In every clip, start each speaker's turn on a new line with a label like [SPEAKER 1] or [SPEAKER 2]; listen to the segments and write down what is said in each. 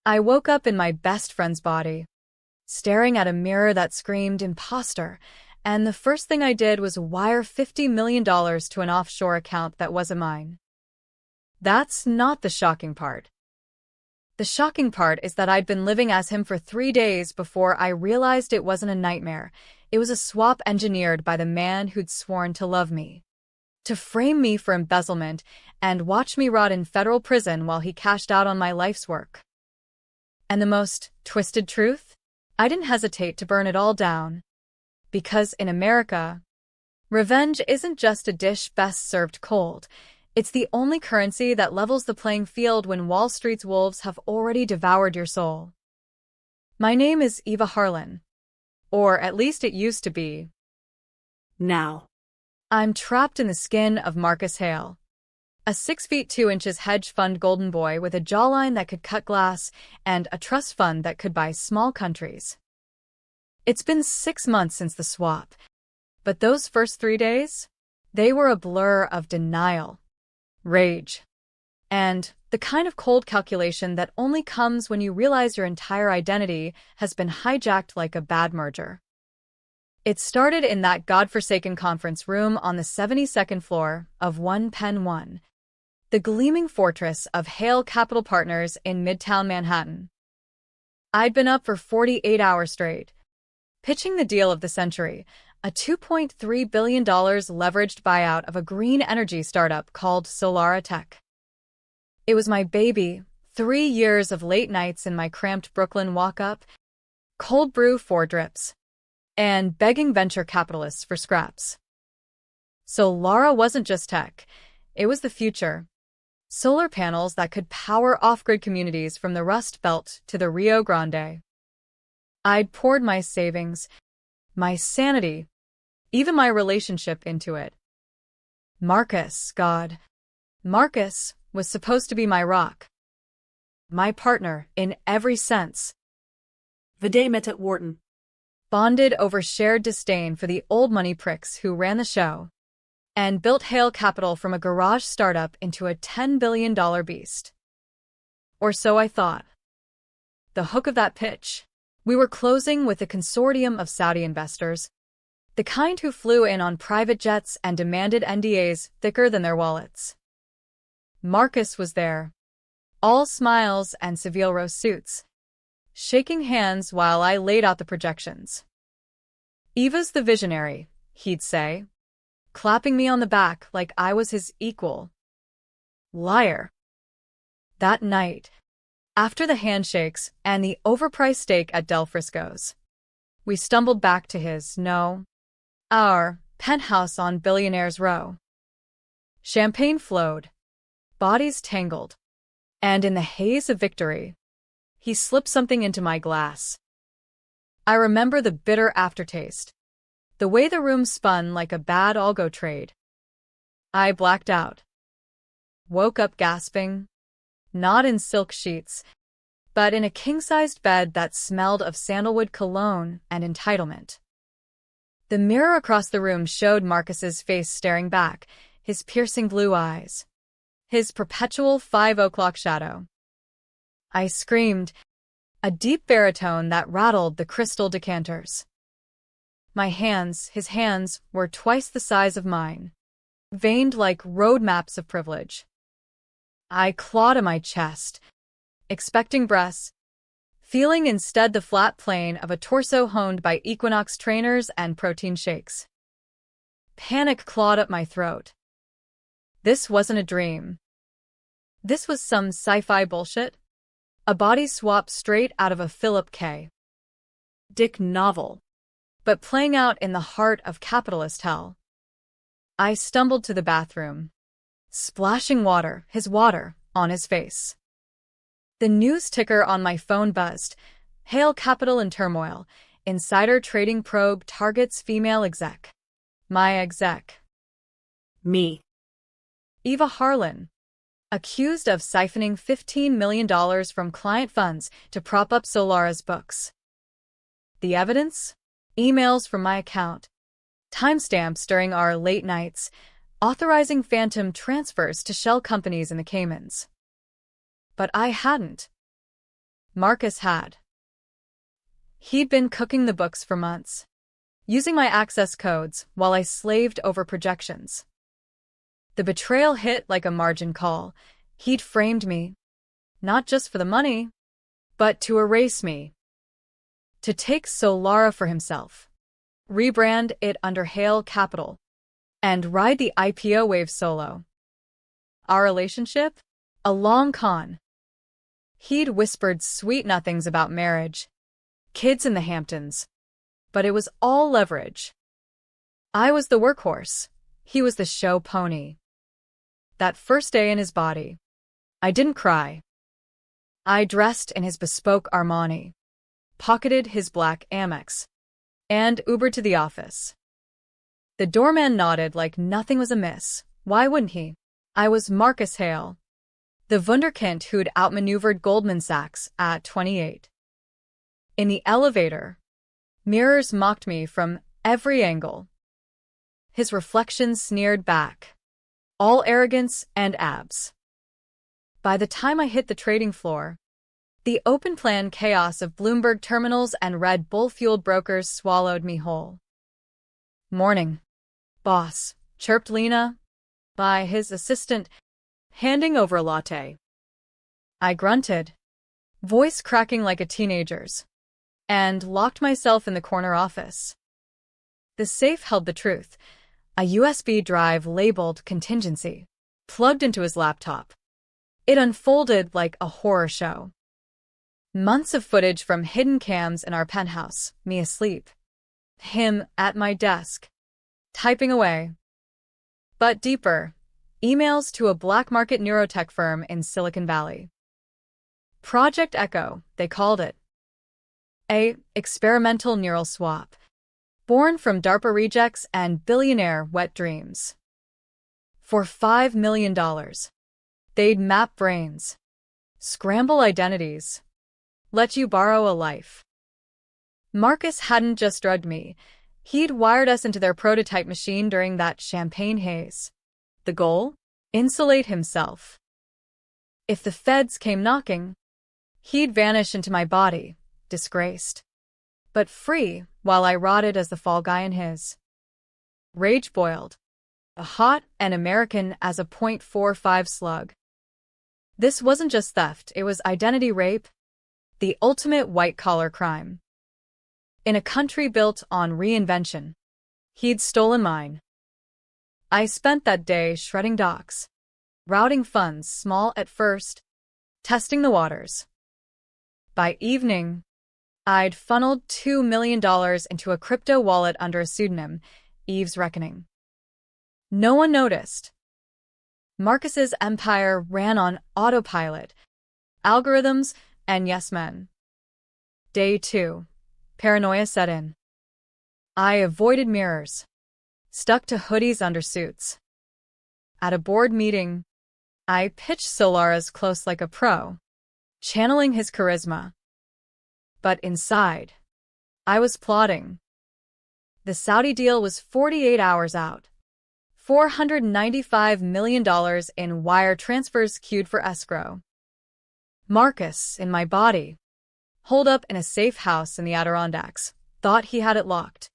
[SPEAKER 1] I woke up in my best friend's body, staring at a mirror that screamed imposter, and the first thing I did was wire $50 million to an offshore account that wasn't mine. That's not the shocking part. The shocking part is that I'd been living as him for 3 days before I realized it wasn't a nightmare. It was a swap engineered by the man who'd sworn to love me, to frame me for embezzlement, and watch me rot in federal prison while he cashed out on my life's work. And the most twisted truth? I didn't hesitate to burn it all down. Because in America, revenge isn't just a dish best served cold. It's the only currency that levels the playing field when Wall Street's wolves have already devoured your soul. My name is Eva Harlan. Or at least it used to be.
[SPEAKER 2] Now.
[SPEAKER 1] I'm trapped in the skin of Marcus Hale, a 6 feet 2 inches hedge fund golden boy with a jawline that could cut glass and a trust fund that could buy small countries. It's been 6 months since the swap, but those first 3 days, they were a blur of denial, rage, and the kind of cold calculation that only comes when you realize your entire identity has been hijacked like a bad merger. It started in that godforsaken conference room on the 72nd floor of 1 Penn 1, the gleaming fortress of Hale Capital Partners in Midtown Manhattan. I'd been up for 48 hours straight, pitching the deal of the century, a $2.3 billion leveraged buyout of a green energy startup called Solara Tech. It was my baby, 3 years of late nights in my cramped Brooklyn walk-up, cold brew 4 drips, and begging venture capitalists for scraps. Solara wasn't just tech, it was the future. Solar panels that could power off-grid communities from the Rust Belt to the Rio Grande. I'd poured my savings, my sanity, even my relationship into it. Marcus, God. Marcus was supposed to be my rock. My partner in every sense.
[SPEAKER 2] The day met at Wharton.
[SPEAKER 1] Bonded over shared disdain for the old money pricks who ran the show, and built Hale Capital from a garage startup into a $10 billion beast. Or so I thought. The hook of that pitch. We were closing with a consortium of Saudi investors, the kind who flew in on private jets and demanded NDAs thicker than their wallets. Marcus was there, all smiles and Seville Row suits, shaking hands while I laid out the projections. "Eva's the visionary," he'd say, clapping me on the back like I was his equal. Liar. That night, after the handshakes and the overpriced steak at Del Frisco's, we stumbled back to our penthouse on Billionaires Row. Champagne flowed, bodies tangled, and in the haze of victory, he slipped something into my glass. I remember the bitter aftertaste, the way the room spun like a bad algo trade. I blacked out. Woke up gasping, not in silk sheets, but in a king-sized bed that smelled of sandalwood cologne and entitlement. The mirror across the room showed Marcus's face staring back, his piercing blue eyes, his perpetual 5 o'clock shadow. I screamed, a deep baritone that rattled the crystal decanters. His hands, were twice the size of mine, veined like road maps of privilege. I clawed at my chest, expecting breasts, feeling instead the flat plane of a torso honed by Equinox trainers and protein shakes. Panic clawed up my throat. This wasn't a dream. This was some sci-fi bullshit. A body swap straight out of a Philip K. Dick novel, but playing out in the heart of capitalist hell. I stumbled to the bathroom, splashing his water, on his face. The news ticker on my phone buzzed. Hale Capital in turmoil. Insider trading probe targets female exec. My exec.
[SPEAKER 2] Me.
[SPEAKER 1] Eva Harlan. Accused of siphoning $15 million from client funds to prop up Solara's books. The evidence? Emails from my account. Timestamps during our late nights, authorizing phantom transfers to shell companies in the Caymans. But I hadn't. Marcus had. He'd been cooking the books for months, using my access codes while I slaved over projections. The betrayal hit like a margin call. He'd framed me, not just for the money, but to erase me. To take Solara for himself, rebrand it under HDB Capital, and ride the IPO wave solo. Our relationship? A long con. He'd whispered sweet nothings about marriage, kids in the Hamptons, but it was all leverage. I was the workhorse. He was the show pony. That first day in his body, I didn't cry. I dressed in his bespoke Armani, pocketed his black Amex, and Ubered to the office. The doorman nodded like nothing was amiss. Why wouldn't he? I was Marcus Hale, the wunderkind who'd outmaneuvered Goldman Sachs at 28. In the elevator, mirrors mocked me from every angle. His reflection sneered back, all arrogance and abs. By the time I hit the trading floor, the open-plan chaos of Bloomberg terminals and Red Bull-fueled brokers swallowed me whole. "Morning, boss," chirped Lena, by his assistant, handing over a latte. I grunted, voice cracking like a teenager's, and locked myself in the corner office. The safe held the truth, a USB drive labeled contingency, plugged into his laptop. It unfolded like a horror show. Months of footage from hidden cams in our penthouse, me asleep, him at my desk, typing away. But deeper, emails to a black market neurotech firm in Silicon Valley. Project Echo, they called it. A experimental neural swap, born from DARPA rejects and billionaire wet dreams. For $5 million, they'd map brains, scramble identities, let you borrow a life. Marcus hadn't just drugged me. He'd wired us into their prototype machine during that champagne haze. The goal? Insulate himself. If the feds came knocking, he'd vanish into my body, disgraced, but free while I rotted as the fall guy in his. Rage boiled, hot and American as a .45 slug. This wasn't just theft, it was identity rape, the ultimate white-collar crime. In a country built on reinvention, he'd stolen mine. I spent that day shredding docs, routing funds small at first, testing the waters. By evening, I'd funneled $2 million into a crypto wallet under a pseudonym, Eve's Reckoning. No one noticed. Marcus's empire ran on autopilot, algorithms, and yes men. Day 2. Paranoia set in. I avoided mirrors, stuck to hoodies under suits. At a board meeting, I pitched Solara's close like a pro, channeling his charisma. But inside, I was plotting. The Saudi deal was 48 hours out. $495 million in wire transfers queued for escrow. Marcus, in my body, holed up in a safe house in the Adirondacks, thought he had it locked.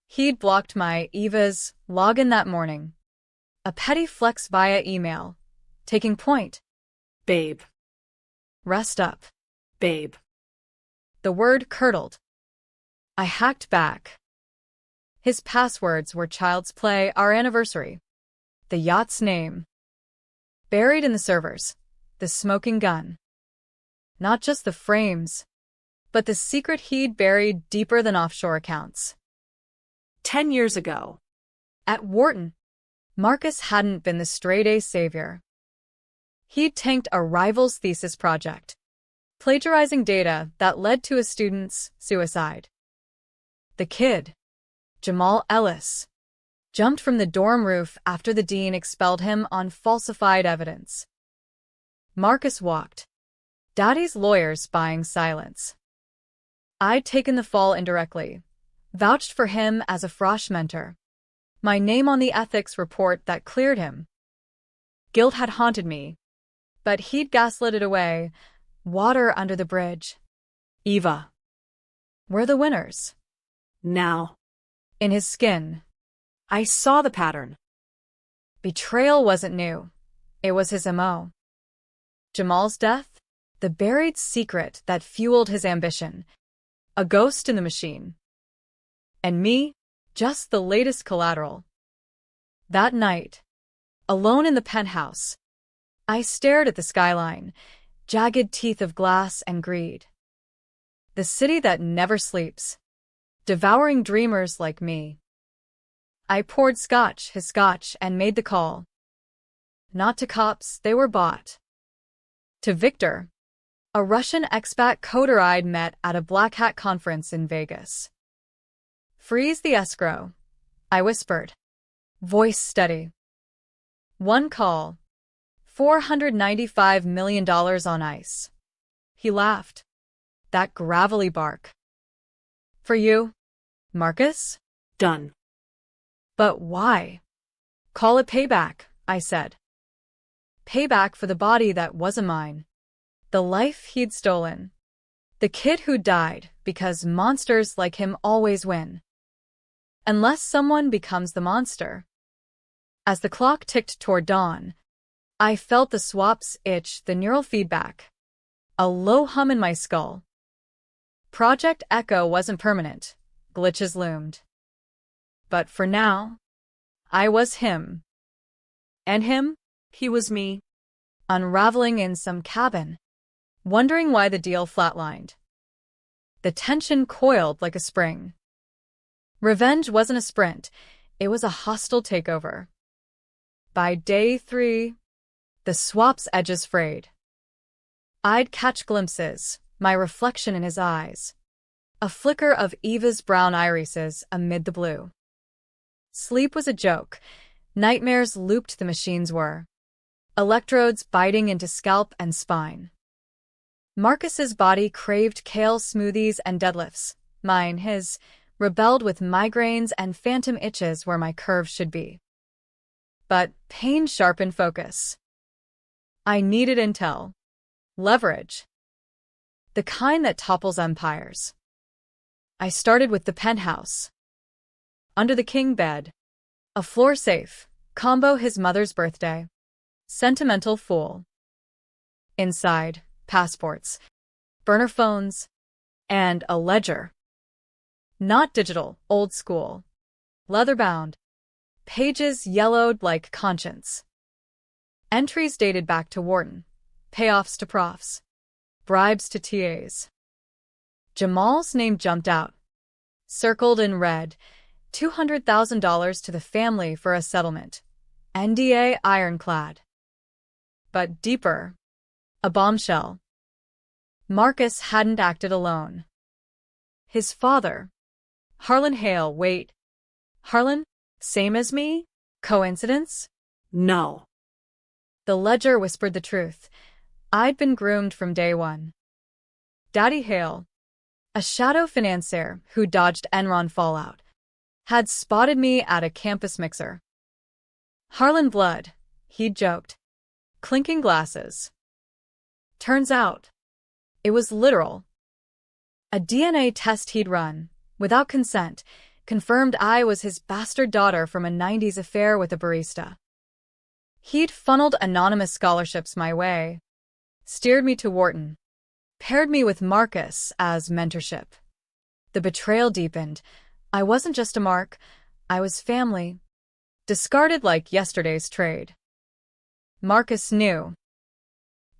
[SPEAKER 1] He'd blocked my Eva's login that morning. A petty flex via email, taking point.
[SPEAKER 2] Babe.
[SPEAKER 1] Rest up.
[SPEAKER 2] Babe.
[SPEAKER 1] The word curdled. I hacked back. His passwords were Child's Play, our anniversary. The yacht's name. Buried in the servers, the smoking gun. Not just the frames, but the secret he'd buried deeper than offshore accounts.
[SPEAKER 2] 10 years ago.
[SPEAKER 1] At Wharton, Marcus hadn't been the straight-A savior. He'd tanked a rival's thesis project, plagiarizing data that led to a student's suicide. The kid, Jamal Ellis, jumped from the dorm roof after the dean expelled him on falsified evidence. Marcus walked, Daddy's lawyers buying silence. I'd taken the fall indirectly, vouched for him as a Frosh mentor. My name on the ethics report that cleared him. Guilt had haunted me, but he'd gaslit it away, Water under the bridge.
[SPEAKER 2] Eva.
[SPEAKER 1] We're the winners.
[SPEAKER 2] Now.
[SPEAKER 1] In his skin.
[SPEAKER 2] I saw the pattern.
[SPEAKER 1] Betrayal wasn't new. It was his MO. Jamal's death? The buried secret that fueled his ambition. A ghost in the machine. And me? Just the latest collateral. That night, alone in the penthouse, I stared at the skyline, jagged teeth of glass and greed. The city that never sleeps, devouring dreamers like me. I poured his scotch, and made the call. Not to cops, they were bought. To Victor, a Russian expat coder I'd met at a black hat conference in Vegas. Freeze the escrow, I whispered, voice steady. One call, $495 million on ice. He laughed. That gravelly bark. For you, Marcus?
[SPEAKER 2] Done.
[SPEAKER 1] But why? Call it payback, I said. Payback for the body that wasn't mine. The life he'd stolen. The kid who died because monsters like him always win. Unless someone becomes the monster. As the clock ticked toward dawn, I felt the swaps itch, the neural feedback. A low hum in my skull. Project Echo wasn't permanent. Glitches loomed. But for now, I was him. And him?
[SPEAKER 2] He was me.
[SPEAKER 1] Unraveling in some cabin, wondering why the deal flatlined. The tension coiled like a spring. Revenge wasn't a sprint, it was a hostile takeover. By day 3, the swap's edges frayed. I'd catch glimpses, my reflection in his eyes. A flicker of Eva's brown irises amid the blue. Sleep was a joke. Nightmares looped the machines were. Electrodes biting into scalp and spine. Marcus's body craved kale smoothies and deadlifts. Mine, his, rebelled with migraines and phantom itches where my curves should be. But pain sharpened focus. I needed intel. Leverage. The kind that topples empires. I started with the penthouse. Under the king bed. A floor safe. Combo his mother's birthday. Sentimental fool. Inside, passports. Burner phones. And a ledger. Not digital, old school. Leather-bound. Pages yellowed like conscience. Entries dated back to Wharton. Payoffs to profs. Bribes to TAs. Jamal's name jumped out. Circled in red. $200,000 to the family for a settlement. NDA ironclad. But deeper. A bombshell. Marcus hadn't acted alone. His father. Harlan Hale, wait. Harlan? Same as me? Coincidence?
[SPEAKER 2] No.
[SPEAKER 1] The ledger whispered the truth. I'd been groomed from day one. Daddy Hale, a shadow financier who dodged Enron fallout, had spotted me at a campus mixer. Harlan blood, he'd joked. Clinking glasses. Turns out, it was literal. A DNA test he'd run, without consent, confirmed I was his bastard daughter from a 90s affair with a barista. He'd funneled anonymous scholarships my way, steered me to Wharton, paired me with Marcus as mentorship. The betrayal deepened. I wasn't just a mark, I was family. Discarded like yesterday's trade. Marcus knew.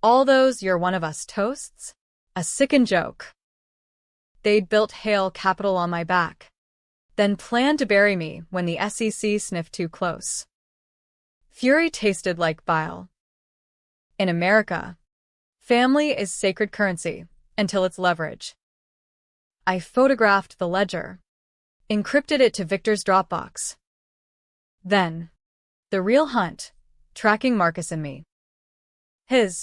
[SPEAKER 1] All those "you're one of us" toasts? A sickened joke. They'd built Hale Capital on my back, then planned to bury me when the SEC sniffed too close. Fury tasted like bile. In America, family is sacred currency until it's leverage. I photographed the ledger, encrypted it to Victor's Dropbox. Then, the real hunt, tracking Marcus and me.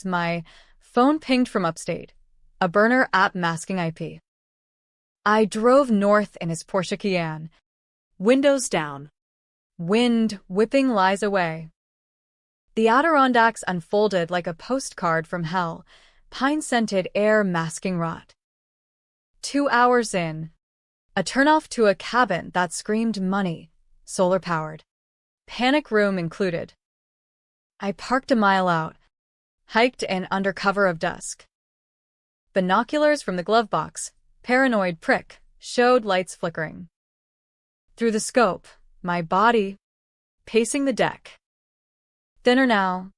[SPEAKER 1] My phone pinged from upstate, a burner app masking IP. I drove north in his Porsche Cayenne,
[SPEAKER 2] Windows down.
[SPEAKER 1] wind whipping lies away. The Adirondacks unfolded like a postcard from hell, pine-scented air masking rot. 2 hours in, a turnoff to a cabin that screamed money, solar-powered. Panic room included. I parked a mile out, hiked in under cover of dusk. Binoculars from the glove box, paranoid prick, showed lights flickering. Through the scope, my body, pacing the deck. Thinner now,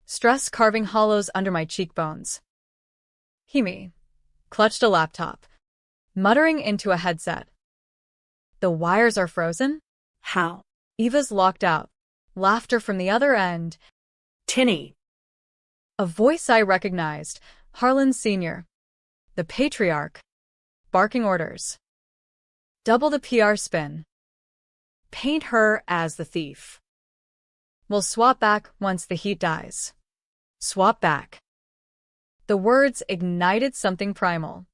[SPEAKER 1] stress carving hollows under my cheekbones. Himi clutched a laptop, muttering into a headset. The wires are frozen?
[SPEAKER 2] How?
[SPEAKER 1] Eva's locked out. Laughter from the other end.
[SPEAKER 2] Tinny.
[SPEAKER 1] A voice I recognized, Harlan Sr., the patriarch, barking orders. Double the PR spin.
[SPEAKER 2] Paint her as the thief.
[SPEAKER 1] We'll swap back once the heat dies. Swap back. The words ignited something primal.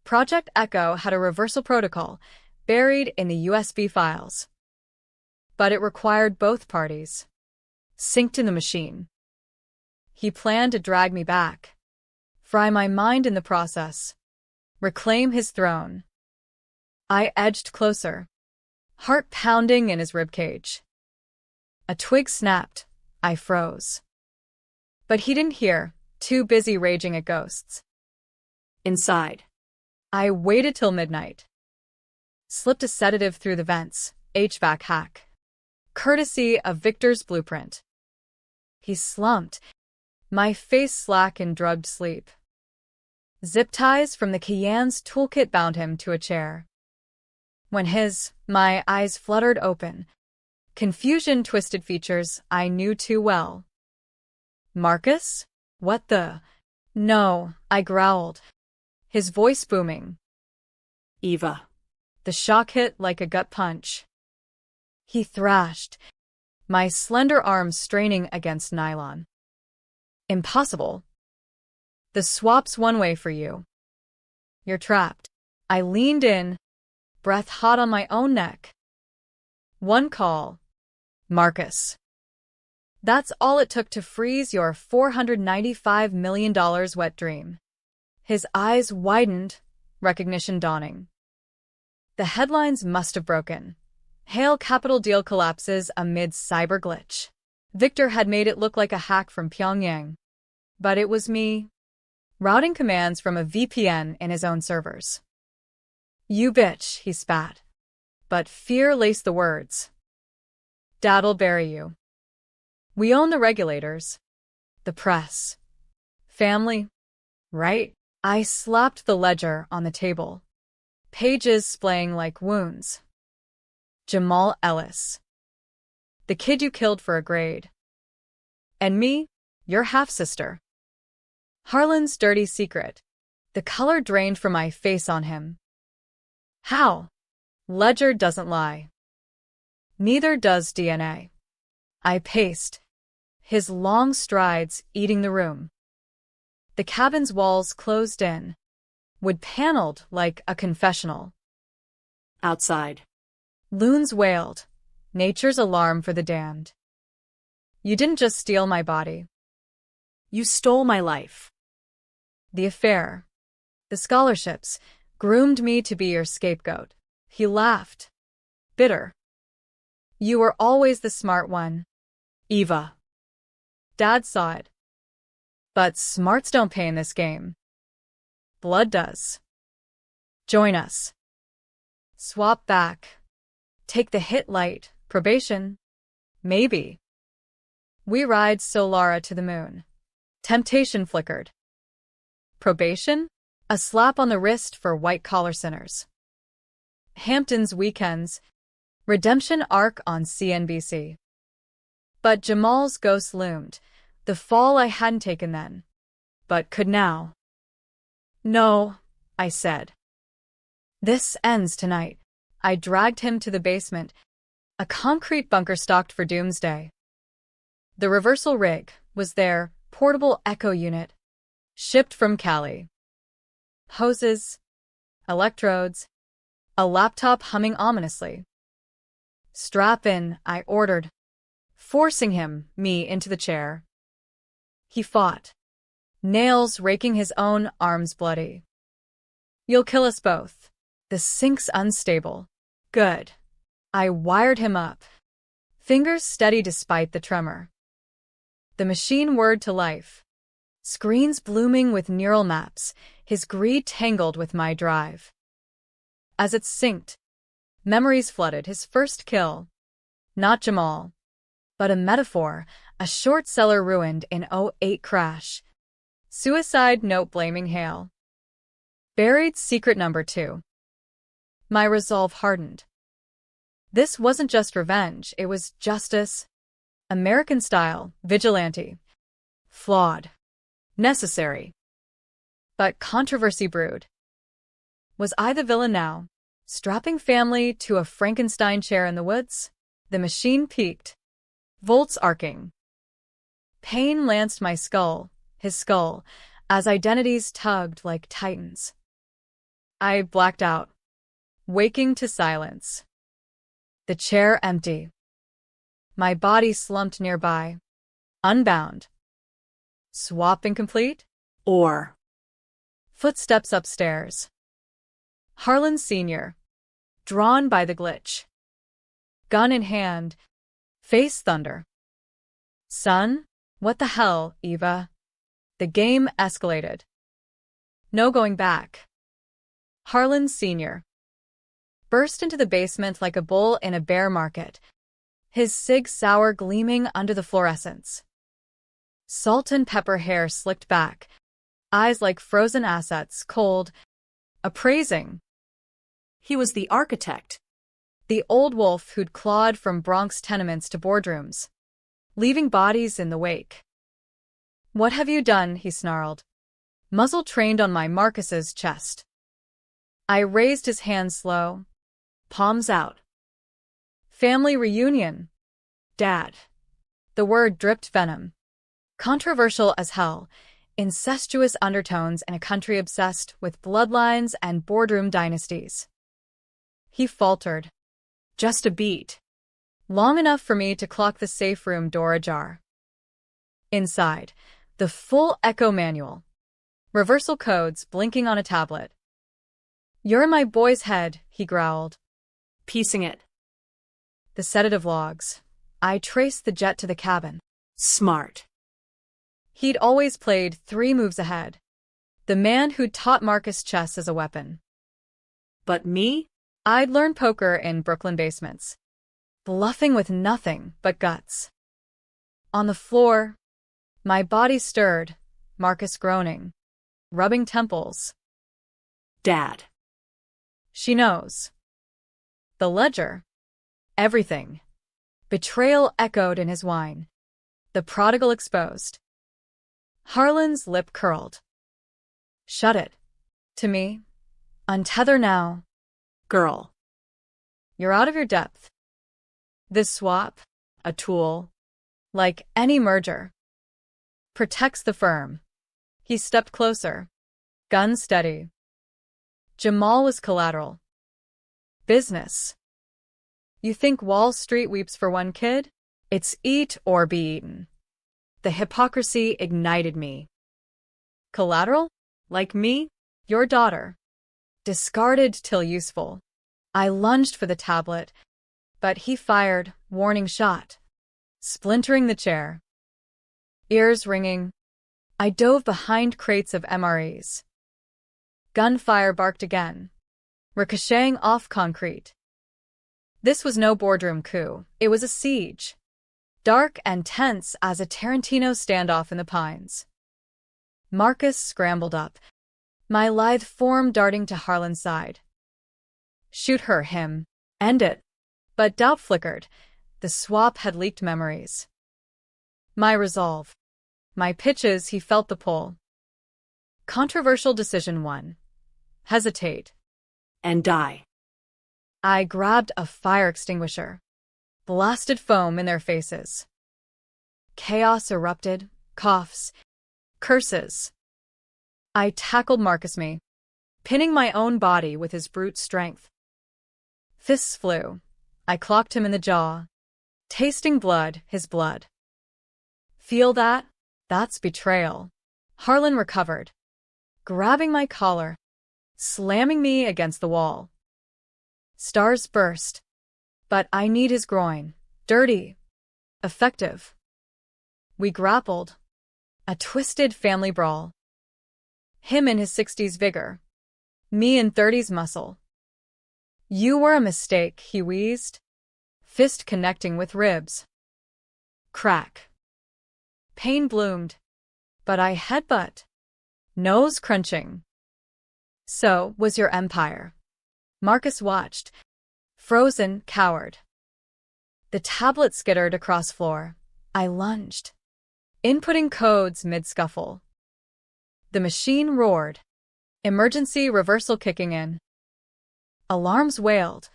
[SPEAKER 1] Project Echo had a reversal protocol buried in the USB files. But it required both parties. Synced in the machine. He planned to drag me back. Fry my mind in the process. Reclaim his throne. I edged closer. Heart pounding in his ribcage. A twig snapped. I froze. But he didn't hear, too busy raging at ghosts.
[SPEAKER 2] Inside.
[SPEAKER 1] I waited till midnight. Slipped a sedative through the vents, HVAC hack. Courtesy of Victor's blueprint. He slumped, my face slack in drugged sleep. Zip ties from the Kian's toolkit bound him to a chair. When my eyes fluttered open, confusion twisted features I knew too well. Marcus? What the? No, I growled, his voice booming.
[SPEAKER 2] Eva.
[SPEAKER 1] The shock hit like a gut punch. He thrashed, my slender arms straining against nylon. Impossible. The swap's one way for you. You're trapped. I leaned in, breath hot on my own neck. One call. Marcus. That's all it took to freeze your $495 million wet dream. His eyes widened, recognition dawning. The headlines must have broken. Hale Capital deal collapses amid cyber glitch. Victor had made it look like a hack from Pyongyang. But it was me. Routing commands from a VPN in his own servers. You bitch, he spat. But fear laced the words. Dad'll bury you. We own the regulators. The press. Family. Right? I slapped the ledger on the table. Pages splaying like wounds. Jamal Ellis. The kid you killed for a grade. And me, your half-sister. Harlan's dirty secret. The color drained from my face on him. How? Ledger doesn't lie. Neither does DNA. I paced, his long strides eating the room. The cabin's walls closed in, wood-paneled like a confessional.
[SPEAKER 2] Outside.
[SPEAKER 1] Loons wailed, nature's alarm for the damned. You didn't just steal my body.
[SPEAKER 2] You stole my life.
[SPEAKER 1] The affair, the scholarships, groomed me to be your scapegoat. He laughed, bitter. You were always the smart one.
[SPEAKER 2] Eva.
[SPEAKER 1] Dad saw it. But smarts don't pay in this game. Blood does. Join us. Swap back. Take the hit light, probation. Maybe. We ride Solara to the moon. Temptation flickered. Probation? A slap on the wrist for white-collar sinners. Hampton's weekends. Redemption arc on CNBC. But Jamal's ghost loomed, the fall I hadn't taken then, but could now. No, I said. This ends tonight. I dragged him to the basement, a concrete bunker stocked for doomsday. The reversal rig was their portable echo unit, shipped from Cali. Hoses, electrodes, a laptop humming ominously. Strap in, I ordered, forcing me into the chair. He fought. nails raking his own arms bloody. You'll kill us both. The sink's unstable. Good. I wired him up. Fingers steady despite the tremor. The machine whirred to life. Screens blooming with neural maps, his greed tangled with my drive. As it synced, memories flooded his first kill. Not Jamal, but a metaphor, a short seller ruined in '08 crash. Suicide note blaming Hale. Buried secret number 2. My resolve hardened. This wasn't just revenge, it was justice. American style, vigilante. Flawed. Necessary. But controversy brewed. Was I the villain now, strapping family to a Frankenstein chair in the woods? The machine peaked. Volts arcing. Pain lanced my skull, his skull, as identities tugged like titans. I blacked out, waking to silence. The chair empty. My body slumped nearby, unbound. Swap incomplete?
[SPEAKER 2] Or.
[SPEAKER 1] Footsteps upstairs. Harlan Sr., drawn by the glitch. Gun in hand, face thunder. Son? What the hell, Eva? The game escalated. No going back. Harlan Sr. burst into the basement like a bull in a bear market, his Sig Sauer gleaming under the fluorescence. Salt and pepper hair slicked back, eyes like frozen assets, cold, appraising.
[SPEAKER 2] He was the architect.
[SPEAKER 1] The old wolf who'd clawed from Bronx tenements to boardrooms, leaving bodies in the wake. What have you done? He snarled, muzzle trained on my Marcus's chest. I raised his hand slow, palms out. Family reunion. Dad. The word dripped venom. Controversial as hell, incestuous undertones in a country obsessed with bloodlines and boardroom dynasties. He faltered. Just a beat. Long enough for me to clock the safe room door ajar. Inside, the full echo manual. Reversal codes blinking on a tablet. You're in my boy's head, he growled.
[SPEAKER 2] Piecing it.
[SPEAKER 1] The sedative logs. I traced the jet to the cabin.
[SPEAKER 2] Smart.
[SPEAKER 1] He'd always played 3 moves ahead. The man who'd taught Marcus chess as a weapon.
[SPEAKER 2] But me?
[SPEAKER 1] I'd learned poker in Brooklyn basements. Bluffing with nothing but guts. On the floor, my body stirred, Marcus groaning, rubbing temples.
[SPEAKER 2] Dad.
[SPEAKER 1] She knows. The ledger. Everything. Betrayal echoed in his whine. The prodigal exposed. Harlan's lip curled. Shut it. To me. Untether now.
[SPEAKER 2] Girl.
[SPEAKER 1] You're out of your depth. This swap, a tool, like any merger, protects the firm. He stepped closer, gun steady. Jamal was collateral. Business. You think Wall Street weeps for one kid? It's eat or be eaten. The hypocrisy ignited me. Collateral? Like me? Your daughter. Discarded till useful. I lunged for the tablet, but he fired, warning shot, splintering the chair. Ears ringing. I dove behind crates of MREs. Gunfire barked again, ricocheting off concrete. This was no boardroom coup, it was a siege. Dark and tense as a Tarantino standoff in the pines. Marcus scrambled up, my lithe form darting to Harlan's side. Shoot her, him. End it. But doubt flickered. The swap had leaked memories. My resolve. My pitches, he felt the pull. Controversial decision 1. Hesitate.
[SPEAKER 2] And die.
[SPEAKER 1] I grabbed a fire extinguisher. Blasted foam in their faces. Chaos erupted, coughs, curses. I tackled Marcus me, pinning my own body with his brute strength. Fists flew. I clocked him in the jaw, tasting blood, his blood. Feel that? That's betrayal. Harlan recovered, grabbing my collar, slamming me against the wall. Stars burst, but I need his groin. Dirty. Effective. We grappled. A twisted family brawl. Him in his 60s vigor. Me in 30s muscle. You were a mistake, he wheezed, fist connecting with ribs. Crack. Pain bloomed, but I headbutt. Nose crunching. So was your empire. Marcus watched, frozen, coward. The tablet skittered across floor. I lunged, inputting codes mid-scuffle. The machine roared, emergency reversal kicking in. Alarms wailed,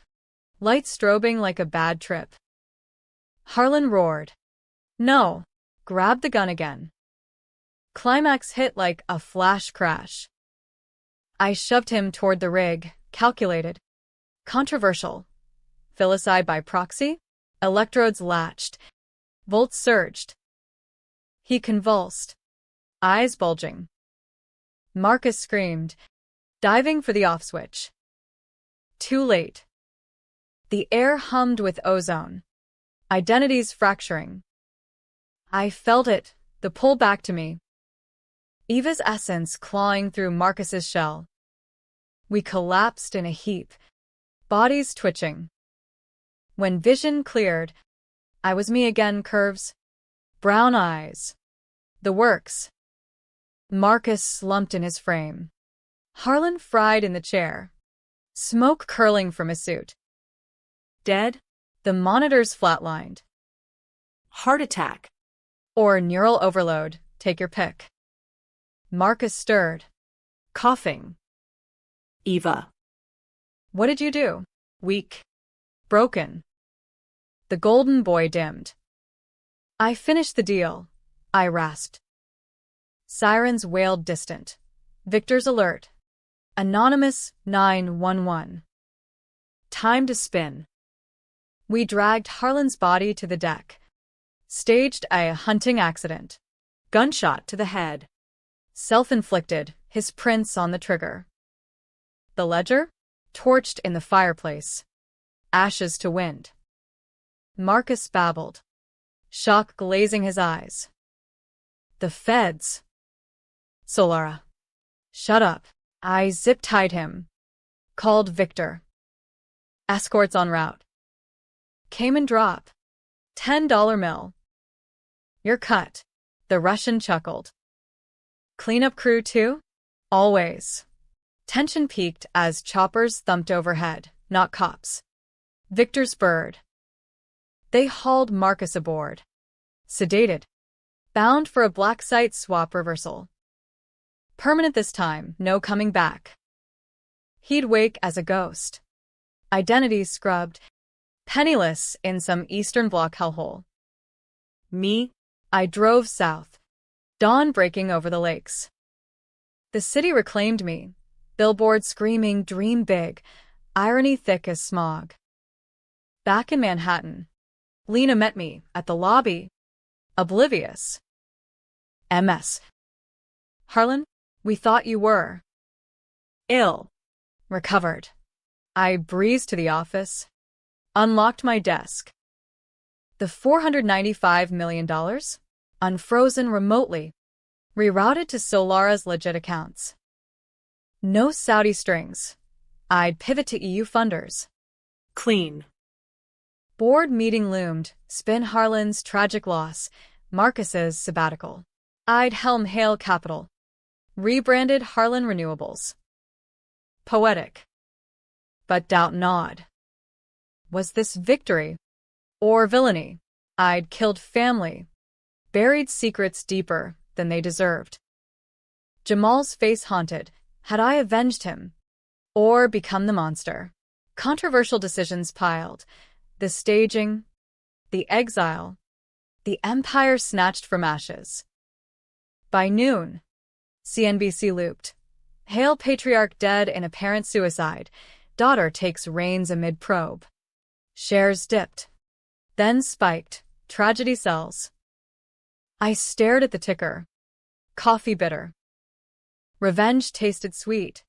[SPEAKER 1] lights strobing like a bad trip. Harlan roared. No, grabbed the gun again. Climax hit like a flash crash. I shoved him toward the rig, calculated. Controversial. Filicide by proxy? Electrodes latched. Volts surged. He convulsed, eyes bulging. Marcus screamed, diving for the off switch. Too late. The air hummed with ozone. Identities fracturing. I felt it, the pull back to me. Eva's essence clawing through Marcus's shell. We collapsed in a heap, bodies twitching. When vision cleared, I was me again, curves, brown eyes. The works. Marcus slumped in his frame. Harlan fried in the chair, smoke curling from his suit. Dead? The monitors flatlined.
[SPEAKER 2] Heart attack.
[SPEAKER 1] Or neural overload, take your pick. Marcus stirred, coughing.
[SPEAKER 2] Eva.
[SPEAKER 1] What did you do? Weak. Broken. The golden boy dimmed. I finished the deal, I rasped. Sirens wailed distant. Victor's alert. Anonymous 911. Time to spin. We dragged Harlan's body to the deck. Staged a hunting accident. Gunshot to the head. Self-inflicted, his prints on the trigger. The ledger? Torched in the fireplace. Ashes to wind. Marcus babbled, shock glazing his eyes. The feds. Solara. Shut up. I zip-tied him. Called Victor. Escorts en route. Cayman drop. $10 mill. You're cut. The Russian chuckled. Cleanup crew too? Always. Tension peaked as choppers thumped overhead, not cops. Victor's bird. They hauled Marcus aboard. Sedated. Bound for a black site swap reversal. Permanent this time, no coming back. He'd wake as a ghost. Identity scrubbed. Penniless in some Eastern Bloc hellhole. Me? I drove south. Dawn breaking over the lakes. The city reclaimed me. Billboards screaming, dream big. Irony thick as smog. Back in Manhattan. Lena met me at the lobby. Oblivious. MS. Harlan, we thought you were
[SPEAKER 2] Ill.
[SPEAKER 1] recovered. I breezed to the office, unlocked my desk. The $495 million? Unfrozen remotely, rerouted to Solara's legit accounts. No Saudi strings. I'd pivot to EU funders.
[SPEAKER 2] Clean.
[SPEAKER 1] Board meeting loomed, spin Harlan's tragic loss, Marcus's sabbatical. I'd helm Hale Capital. Rebranded Harlan Renewables. Poetic. But doubt gnawed. Was this victory? Or villainy? I'd killed family. Buried secrets deeper than they deserved. Jamal's face haunted. Had I avenged him? Or become the monster? Controversial decisions piled. The staging, the exile, the empire snatched from ashes. By noon, CNBC looped. Hale patriarch dead in apparent suicide. Daughter takes reins amid probe. Shares dipped. Then spiked. Tragedy sells. I stared at the ticker. coffee bitter. Revenge tasted sweet.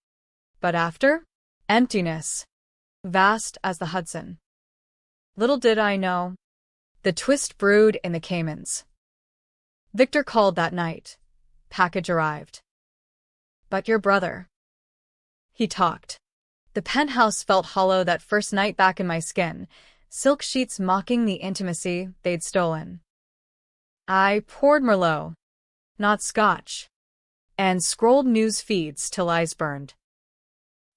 [SPEAKER 1] But after? Emptiness. Vast as the Hudson. Little did I know. The twist brewed in the Caymans. Victor called that night. Package arrived. But your brother. He talked. The penthouse felt hollow that first night back in my skin, silk sheets mocking the intimacy they'd stolen. I poured Merlot, not Scotch, and scrolled news feeds till eyes burned.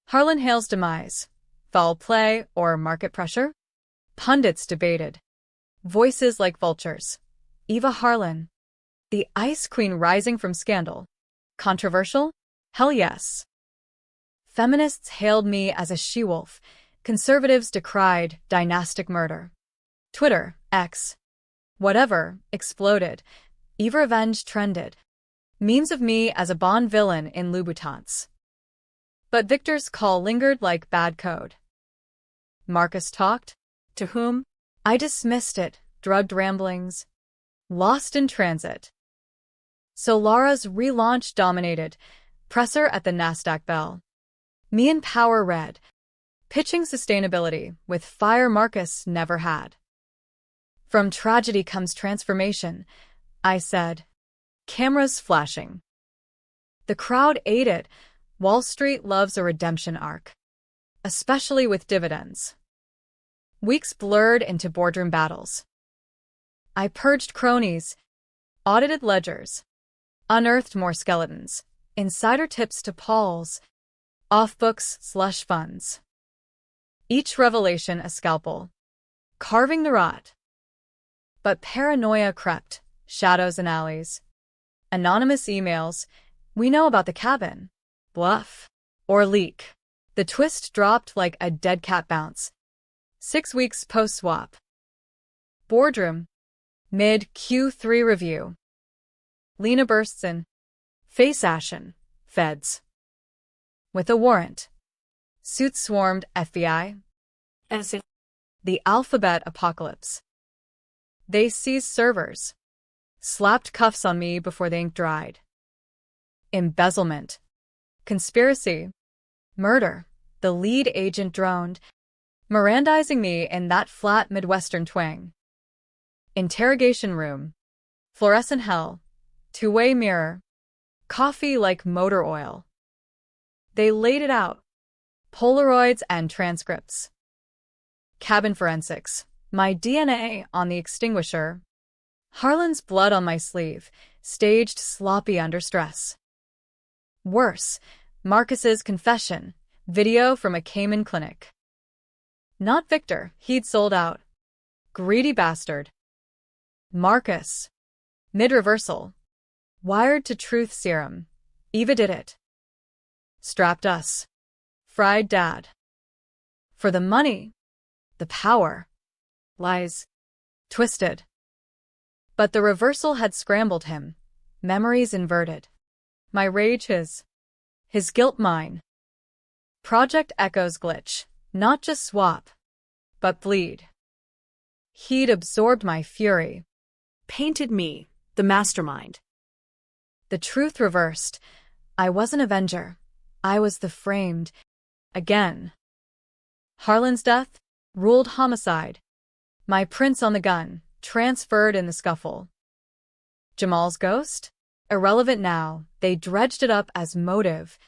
[SPEAKER 1] Harlan Hale's demise, foul play or market pressure? Pundits debated. Voices like vultures. Eva Harlan, the ice queen rising from scandal. Controversial? Hell yes. Feminists hailed me as a she-wolf. Conservatives decried dynastic murder. Twitter, X, whatever, exploded. Eva Revenge trended. Memes of me as a Bond villain in Louboutins. But Victor's call lingered like bad code. Marcus talked. To whom? I dismissed it, drugged ramblings. Lost in transit. So Lara's relaunch dominated. Presser at the Nasdaq bell. Me and Power read. Pitching sustainability with fire Marcus never had. From tragedy comes transformation, I said. Cameras flashing. The crowd ate it. Wall Street loves a redemption arc. Especially with dividends. Weeks blurred into boardroom battles. I purged cronies, audited ledgers, unearthed more skeletons, insider tips to Paul's, off-books slush funds. Each revelation a scalpel, carving the rot. But paranoia crept, shadows and alleys. Anonymous emails, we know about the cabin. Bluff. Or leak. The twist dropped like a dead cat bounce. 6 weeks post-swap. Boardroom. Mid-Q3 review. Lena bursts in. Face ashen. Feds. With a warrant. Suits swarmed FBI.
[SPEAKER 2] As if
[SPEAKER 1] The alphabet apocalypse. They seized servers. Slapped cuffs on me before the ink dried. Embezzlement. Conspiracy. Murder. The lead agent droned, Mirandizing me in that flat Midwestern twang. Interrogation room. Fluorescent hell. Two-way mirror. Coffee like motor oil. They laid it out. Polaroids and transcripts. Cabin forensics. My DNA on the extinguisher. Harlan's blood on my sleeve, staged sloppy under stress. Worse, Marcus's confession, video from a Cayman clinic. Not Victor, he'd sold out. Greedy bastard. Marcus. Mid-reversal. Wired to truth serum. Eva did it. Strapped us. Fried dad. For the money. The power. Lies. Twisted. But the reversal had scrambled him. Memories inverted. My rage his. His guilt mine. Project Echo's glitch. Not just swap. But bleed. He'd absorbed my fury.
[SPEAKER 2] Painted me, the mastermind.
[SPEAKER 1] The truth reversed. I was an avenger. I was the framed. Again. Harlan's death? Ruled homicide. My prints on the gun, transferred in the scuffle. Jamal's ghost? Irrelevant now, they dredged it up as motive.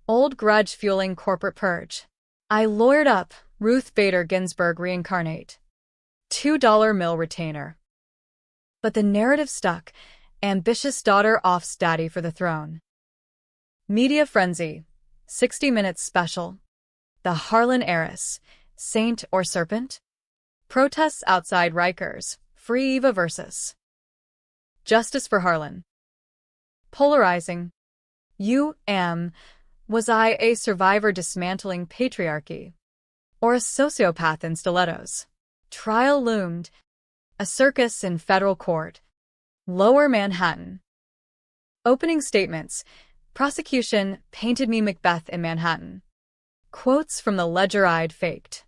[SPEAKER 1] Old grudge fueling corporate purge. I lawyered up, Ruth Bader Ginsburg reincarnate. $2 mill retainer. But the narrative stuck, ambitious daughter offs daddy for the throne. Media frenzy, 60 Minutes special. The Harlan heiress, saint or serpent? Protests outside Rikers, free Eva versus. Justice for Harlan. Polarizing. Was I a survivor dismantling patriarchy? Or a sociopath in stilettos? Trial loomed. A circus in federal court. Lower Manhattan. Opening statements. Prosecution painted me Macbeth in Manhattan. Quotes from the ledger I'd faked.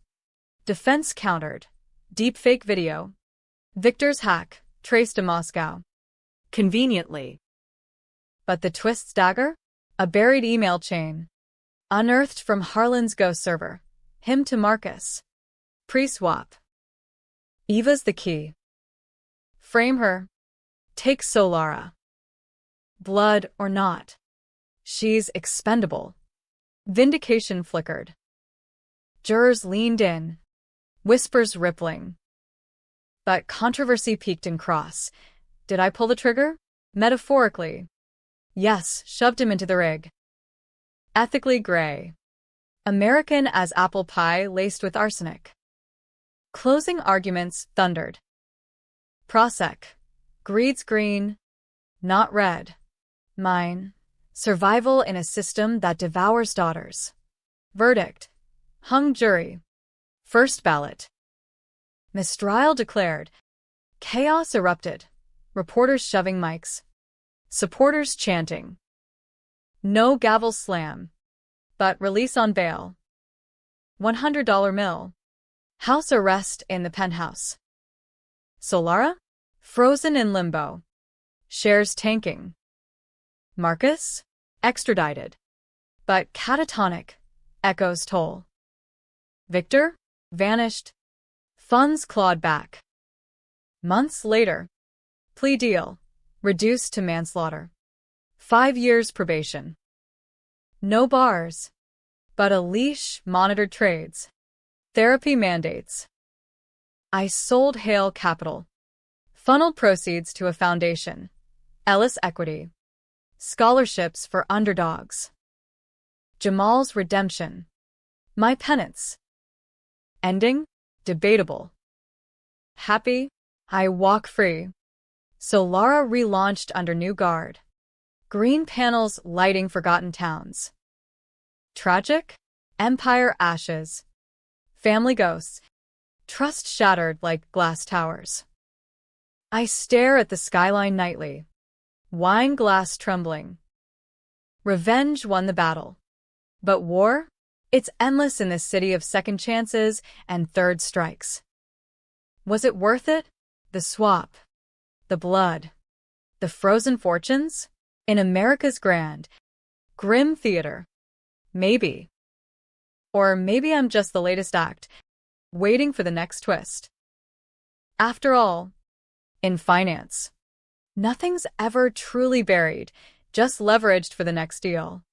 [SPEAKER 1] Defense countered. Deepfake video. Victor's hack, traced to Moscow.
[SPEAKER 2] Conveniently.
[SPEAKER 1] But the twist's dagger? A buried email chain. Unearthed from Harlan's ghost server. Him to Marcus. Pre-swap. Eva's the key. Frame her. Take Solara. Blood or not. She's expendable. Vindication flickered. Jurors leaned in. Whispers rippling. But controversy peaked in Cross. Did I pull the trigger? Metaphorically. Yes, shoved him into the rig. Ethically gray. American as apple pie laced with arsenic. Closing arguments thundered. Prosec. Greed's green, not red. Mine. Survival in a system that devours daughters. Verdict. Hung jury. First ballot. Mistrial declared. Chaos erupted. Reporters shoving mics. Supporters chanting. No gavel slam. But release on bail. $100 mill. House arrest in the penthouse. Solara? Frozen in limbo. Shares tanking. Marcus? Extradited. But catatonic. Echoes toll. Victor? Vanished. Funds clawed back. Months later. Plea deal. Reduced to manslaughter. 5 years probation. No bars. But a leash monitored trades. Therapy mandates. I sold Hale Capital. Funneled proceeds to a foundation. Ellis Equity. Scholarships for underdogs. Jamal's redemption. My penance. Ending? Debatable. Happy? I walk free. Solara relaunched under new guard. Green panels lighting forgotten towns. Tragic? Empire ashes. Family ghosts. Trust shattered like glass towers. I stare at the skyline nightly. Wine glass trembling. Revenge won the battle. But war? It's endless in this city of second chances and third strikes. Was it worth it? The swap. The blood. The frozen fortunes? In America's grand, grim theater. Maybe. Or maybe I'm just the latest act, waiting for the next twist. After all, in finance, nothing's ever truly buried, just leveraged for the next deal.